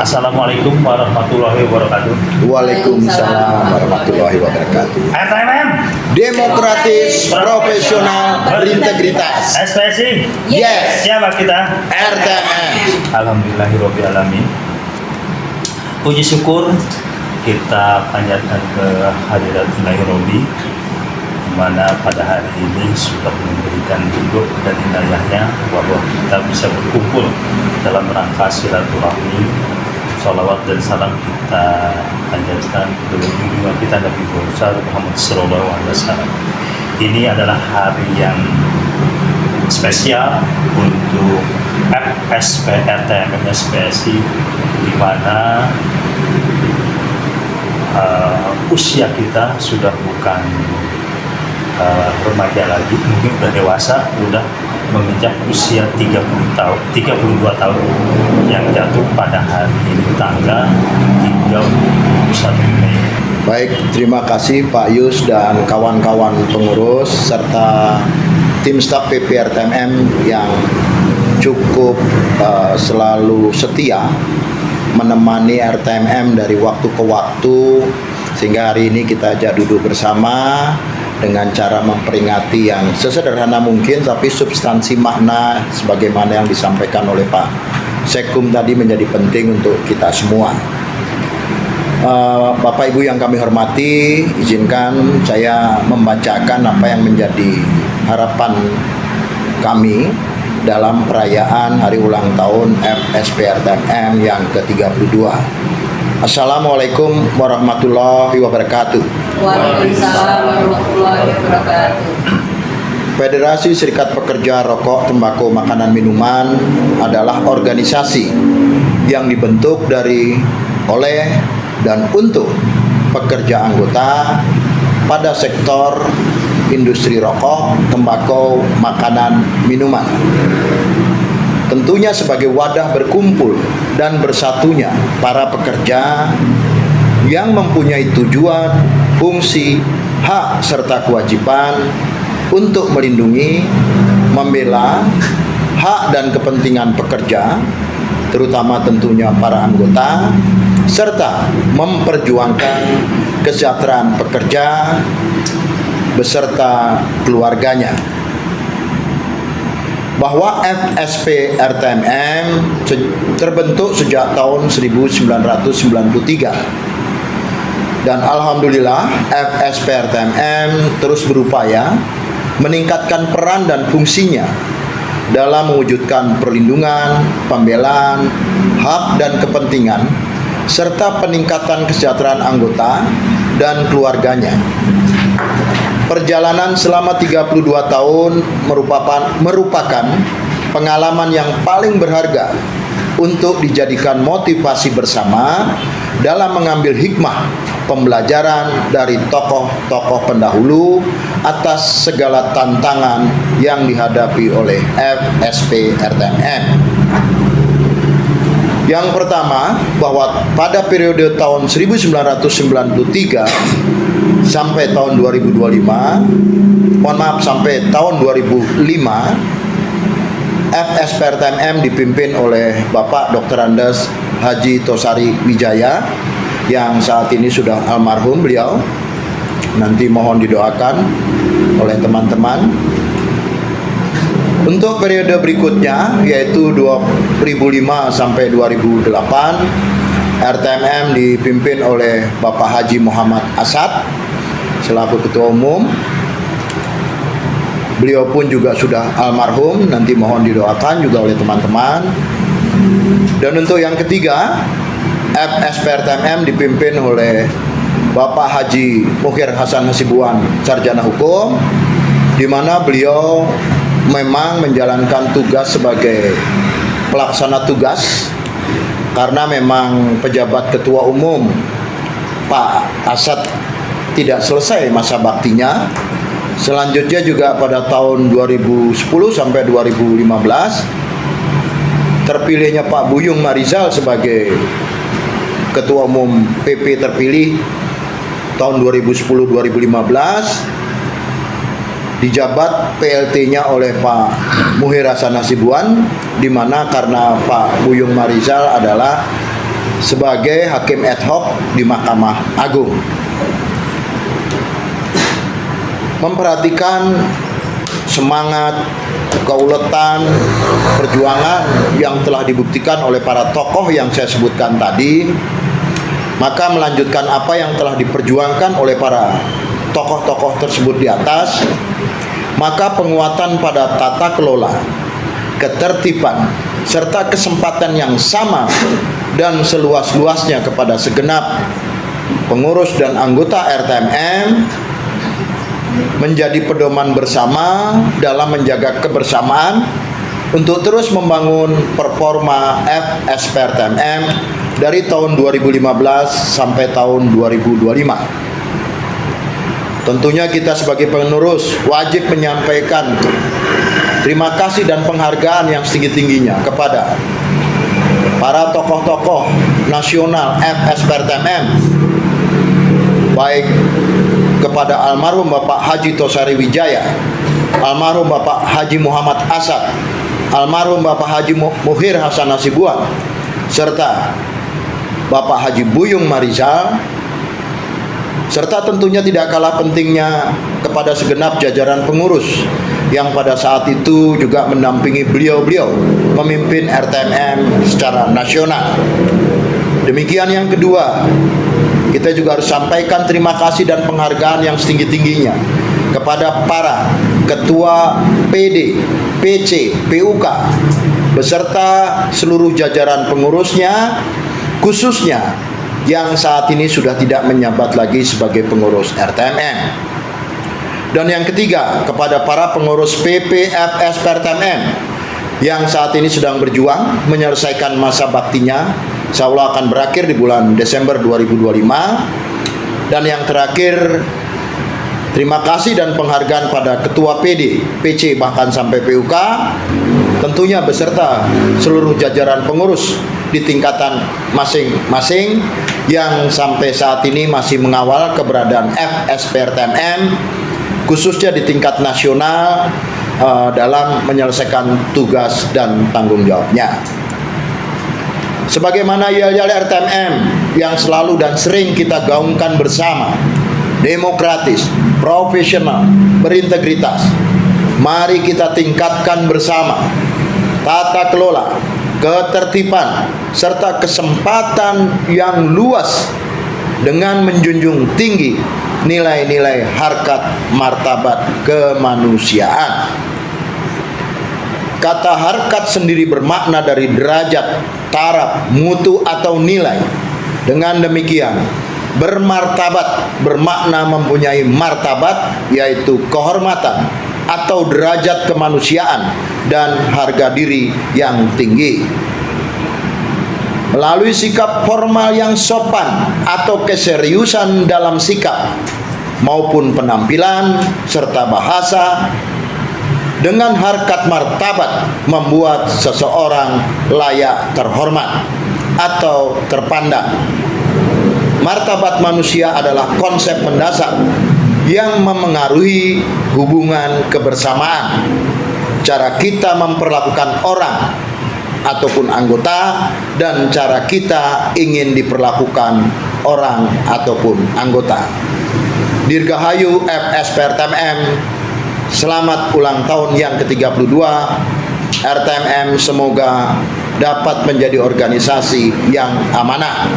Assalamualaikum warahmatullahi wabarakatuh. Waalaikumsalam warahmatullahi wabarakatuh. RTMM Demokratis, profesional, berintegritas. SPSI. Yes. Siapa kita? RTMM. Alhamdulillahirabbil alamin. Puji syukur kita panjatkan ke hadirat Ilahi Robbi, di mana pada hari ini sudah memberikan hidup dan inayahnya bahwa kita bisa berkumpul dalam rangka silaturahmi. Salawat dan salam kita panjatkan ke junjungan kita Nabi besar Muhammad Sallallahu Alaihi Wasallam. Ini adalah hari yang spesial untuk FSP RTMM SPSI, di mana usia kita sudah bukan remaja lagi, mungkin udah dewasa, udah menginjak usia 32 tahun yang jatuh pada hari ini tanggal 31 Mei. Baik, terima kasih Pak Yus dan kawan-kawan pengurus serta tim staf PP RTMM yang cukup selalu setia menemani RTMM dari waktu ke waktu, sehingga hari ini kita ajak duduk bersama dengan cara memperingati yang sesederhana mungkin, tapi substansi makna sebagaimana yang disampaikan oleh Pak Sekum tadi menjadi penting untuk kita semua. Bapak Ibu yang kami hormati, izinkan saya membacakan apa yang menjadi harapan kami dalam perayaan hari ulang tahun FSP RTMM yang ke-32. Assalamualaikum warahmatullahi wabarakatuh. Waalaikumsalam warahmatullahi wabarakatuh. Federasi Serikat Pekerja Rokok, Tembakau, Makanan, Minuman adalah organisasi yang dibentuk dari, oleh, dan untuk pekerja anggota pada sektor industri rokok, tembakau, makanan, minuman. Tentunya sebagai wadah berkumpul dan bersatunya para pekerja yang mempunyai tujuan, fungsi, hak, serta kewajiban untuk melindungi, membela hak dan kepentingan pekerja, terutama tentunya para anggota, serta memperjuangkan kesejahteraan pekerja beserta keluarganya. Bahwa FSP RTMM terbentuk sejak tahun 1993, dan alhamdulillah FSP RTMM terus berupaya meningkatkan peran dan fungsinya dalam mewujudkan perlindungan, pembelaan, hak dan kepentingan, serta peningkatan kesejahteraan anggota dan keluarganya. Perjalanan selama 32 tahun merupakan pengalaman yang paling berharga untuk dijadikan motivasi bersama dalam mengambil hikmah pembelajaran dari tokoh-tokoh pendahulu atas segala tantangan yang dihadapi oleh FSP RTMM. Yang pertama, bahwa pada periode tahun 1993 sampai tahun 2025, sampai tahun 2005, FSP RTMM dipimpin oleh Bapak Dr. Andes Haji Tosari Wijaya yang saat ini sudah almarhum beliau. Nanti mohon didoakan oleh teman-teman. Untuk periode berikutnya, yaitu 2005 sampai 2008, RTMM dipimpin oleh Bapak Haji Muhammad Asad selaku Ketua Umum. Beliau pun juga sudah almarhum, nanti mohon didoakan juga oleh teman-teman. Dan untuk yang ketiga, FSP RTMM dipimpin oleh Bapak Haji Mukhir Hasan Hasibuan, Sarjana Hukum, di mana beliau memang menjalankan tugas sebagai pelaksana tugas karena memang pejabat Ketua Umum Pak Asad tidak selesai masa baktinya. Selanjutnya juga pada tahun 2010 sampai 2015 terpilihnya Pak Buyung Marizal sebagai Ketua Umum PP terpilih tahun 2010-2015. Dijabat PLT-nya oleh Pak Mukhir Hasan Hasibuan, di mana karena Pak Buyung Marizal adalah sebagai hakim ad hoc di Mahkamah Agung. Memperhatikan semangat, keuletan, perjuangan yang telah dibuktikan oleh para tokoh yang saya sebutkan tadi, maka melanjutkan apa yang telah diperjuangkan oleh para tokoh-tokoh tersebut di atas, maka penguatan pada tata kelola, ketertiban, serta kesempatan yang sama dan seluas-luasnya kepada segenap pengurus dan anggota RTMM menjadi pedoman bersama dalam menjaga kebersamaan untuk terus membangun performa FSP RTMM dari tahun 2015 sampai tahun 2025. Tentunya kita sebagai penerus wajib menyampaikan terima kasih dan penghargaan yang setinggi-tingginya kepada para tokoh-tokoh nasional FSP RTMM, baik kepada almarhum Bapak Haji Tosari Wijaya, almarhum Bapak Haji Muhammad Asad, almarhum Bapak Haji Muhir Hasan Nasibuan, serta Bapak Haji Buyung Marizal, serta tentunya tidak kalah pentingnya kepada segenap jajaran pengurus yang pada saat itu juga mendampingi beliau-beliau memimpin RTMM secara nasional. Demikian yang kedua, kita juga harus sampaikan terima kasih dan penghargaan yang setinggi-tingginya kepada para ketua PD, PC, PUK beserta seluruh jajaran pengurusnya, khususnya yang saat ini sudah tidak menjabat lagi sebagai pengurus RTMM. Dan yang ketiga, kepada para pengurus PPFS RTMM yang saat ini sedang berjuang menyelesaikan masa baktinya, insya Allah akan berakhir di bulan Desember 2025. Dan yang terakhir, terima kasih dan penghargaan pada Ketua PD, PC, bahkan sampai PUK, tentunya beserta seluruh jajaran pengurus di tingkatan masing-masing yang sampai saat ini masih mengawal keberadaan FSP RTMM, khususnya di tingkat nasional dalam menyelesaikan tugas dan tanggung jawabnya. Sebagaimana yel-yel RTMM yang selalu dan sering kita gaungkan bersama, demokratis, profesional, berintegritas, mari kita tingkatkan bersama tata kelola, ketertiban, serta kesempatan yang luas dengan menjunjung tinggi nilai-nilai harkat martabat kemanusiaan. Kata harkat sendiri bermakna dari derajat, taraf, mutu atau nilai. Dengan demikian, bermartabat bermakna mempunyai martabat, yaitu kehormatan atau derajat kemanusiaan dan harga diri yang tinggi. Melalui sikap formal yang sopan atau keseriusan dalam sikap maupun penampilan serta bahasa, dengan harkat martabat membuat seseorang layak terhormat atau terpandang. Martabat manusia adalah konsep mendasar yang memengaruhi hubungan kebersamaan, cara kita memperlakukan orang ataupun anggota, dan cara kita ingin diperlakukan orang ataupun anggota. Dirgahayu FSP RTMM, selamat ulang tahun yang ke-32. RTMM semoga dapat menjadi organisasi yang amanah.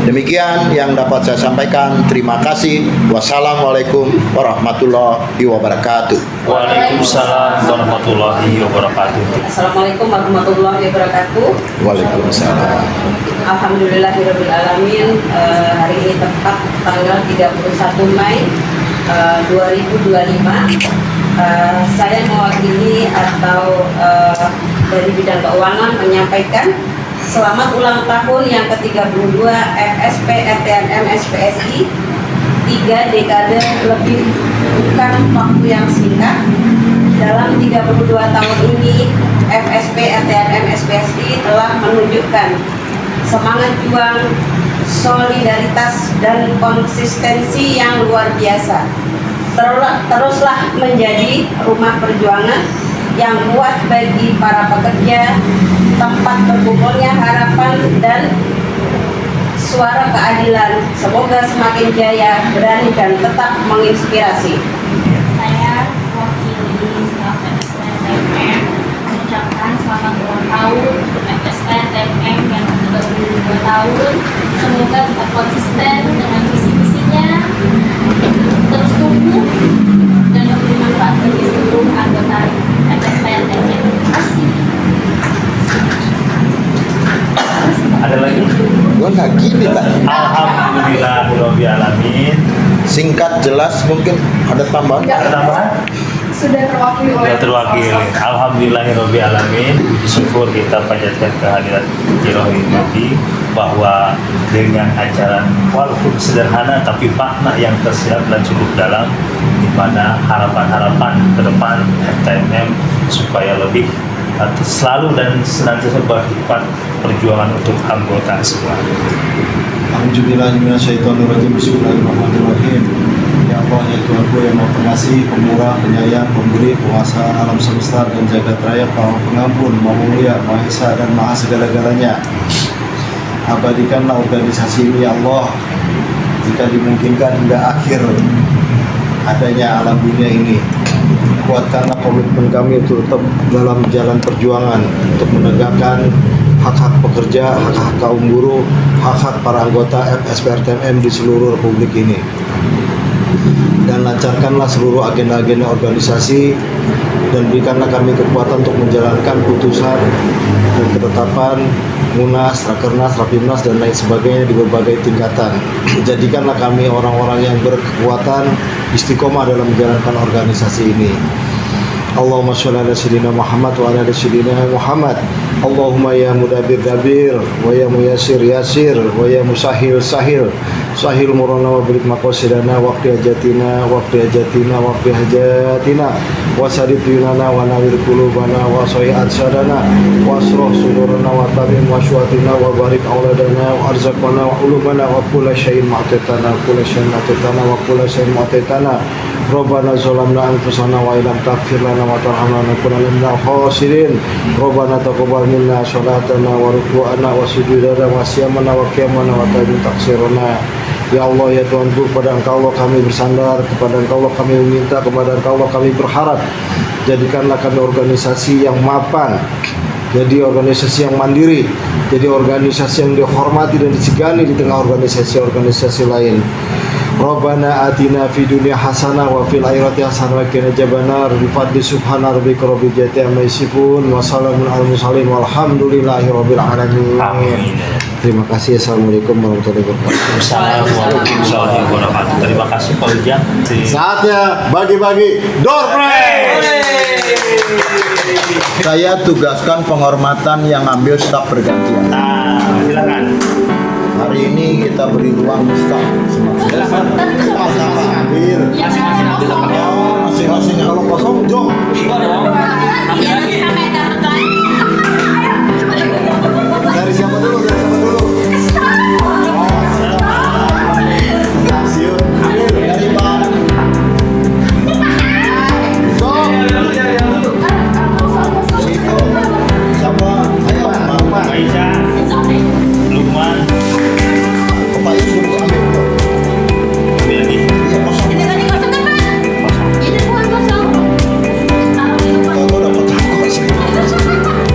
Demikian yang dapat saya sampaikan. Terima kasih. Wassalamualaikum warahmatullahi wabarakatuh. Waalaikumsalam warahmatullahi wabarakatuh. Assalamualaikum warahmatullahi wabarakatuh. Waalaikumsalam. Alhamdulillahirabbil alamin. Hari ini tepat tanggal 31 Mei 2025. Saya mewakili atau dari bidang keuangan menyampaikan selamat ulang tahun yang ke-32 FSP RTMM SPSI. 3 dekade lebih bukan waktu yang singkat. Dalam 32 tahun ini FSP RTMM SPSI telah menunjukkan semangat juang, solidaritas, dan konsistensi yang luar biasa. Teruslah menjadi rumah perjuangan yang kuat bagi para pekerja, tempat berkumpulnya harapan dan suara keadilan. Semoga semakin jaya, berani dan tetap menginspirasi. Saya wakili staf FSPTM mengucapkan selamat ulang tahun untuk FSPTM yang ke-32 tahun. Semoga tetap konsisten dengan visi-misinya, terus tumbuh dan memberi manfaat bagi seluruh anggota FSPTM. Terima kasih. Ada lagi? Gua nggak gini tadi. Alhamdulillahirobbilalamin. Singkat, jelas, mungkin ada tambahan. Ada tambahan? Sudah terwakili oleh Sudah terwakili. Alhamdulillahirobbilalamin. Syukur kita panjatkan kehadirat Cirohi Nabi bahwa dengan acara walaupun sederhana tapi makna yang tersirat dan cukup dalam, di mana harapan-harapan ke depan FTMM supaya lebih selalu dan senantiasa berhikmat perjuangan untuk anggota semua. Alhamdulillahirrahmanirrahim. Bismillahirrahmanirrahim. Ya Allah, ya Tuhanku yang Maha Pengasih, Pemurah, Penyayang, Pemberi, Penguasa alam semesta dan jagat raya, Maha Pengampun, Maha Mulia, Maha Esa dan Maha segala-galanya. Abadikanlah organisasi ini ya Allah, jika dimungkinkan hingga akhir adanya alam dunia ini. Kuatkanlah komitmen kami untuk tetap dalam jalan perjuangan untuk menegakkan hak-hak pekerja, hak-hak kaum buruh, hak-hak para anggota FSPRTMM di seluruh republik ini. Dan lancarkanlah seluruh agenda-agenda organisasi dan berikanlah kami kekuatan untuk menjalankan putusan dan ketetapan Munas, Rakernas, Rapimnas dan lain sebagainya di berbagai tingkatan. Jadikanlah kami orang-orang yang berkekuatan istiqomah dalam menjalankan organisasi ini. Allahumma sholli ala sayyidina Muhammad wa ala ali sayyidina Muhammad. Allahumma ya mudabbir dabbir wa ya muyassir yasir wa ya musahhil sahil. Sahil murana wa bilik maqasidana waqti hajatina waqti hajatina waqti hajatina wa sadid yunana wa nawir qulubana wa sayi'at sadana wa asroh sudurana wa tamim wa syuatina wa barik auladana wa arzaqana wa ulumana wa kulla syai'in ma'tatana wa kulla syai'in ma'tatana. Rabbana zalamna anfusana wa illam taghfir lana wa tarhamna lanakunanna minal khasirin. Rabbana taqabbal minna sholatana wa ruku'ana wa sujudana wa siyamana wa qiyamana wa taksirana. Ya Allah, ya Tuhanku, kepada Engkau Allah kami bersandar, kepada Engkau Allah kami meminta, kepada Engkau Allah kami berharap. Jadikanlah kami organisasi yang mapan, jadi organisasi yang mandiri, jadi organisasi yang dihormati dan disegani di tengah organisasi-organisasi lain. Rabbana atina fid dunya hasanah wa fil akhirati hasanah wa qina adzabannar. Bi fadli subhana rabbika rabbil izzati amma yasifun wa salamun alal mursalin walhamdulillahi rabbil alamin. Amin. Terima kasih. Assalamualaikum warahmatullahi wabarakatuh. Assalamualaikum warahmatullahi wabarakatuh. Terima kasih Pak Ujang. Saatnya bagi-bagi door prize. Saya tugaskan penghormatan yang ambil staf bergantian. Nah, silakan. Hari ini kita beri ruang staf Silakan. Sama-sama ambil. Masing-masing ambil apa? Masing-masing kalau kosong jom. Dari siapa dulu? Siun. Dari Pak. Jom. Situ. Sama. Ayo, Mama. Aisyah, Lukman, Pak Yus dulu ambil. ambil lagi. Iya, kosong. Kosong. Kau dapat takut sih.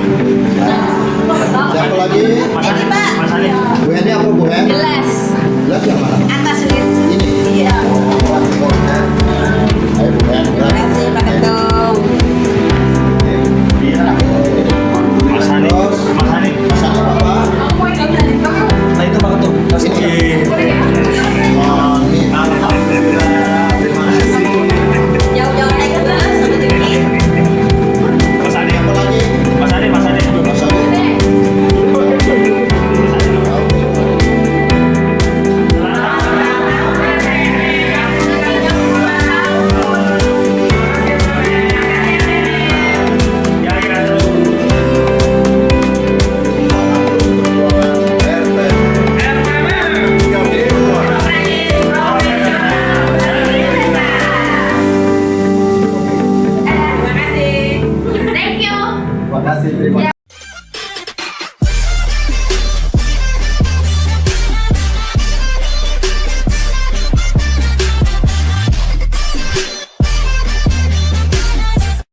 Assalamualaikum.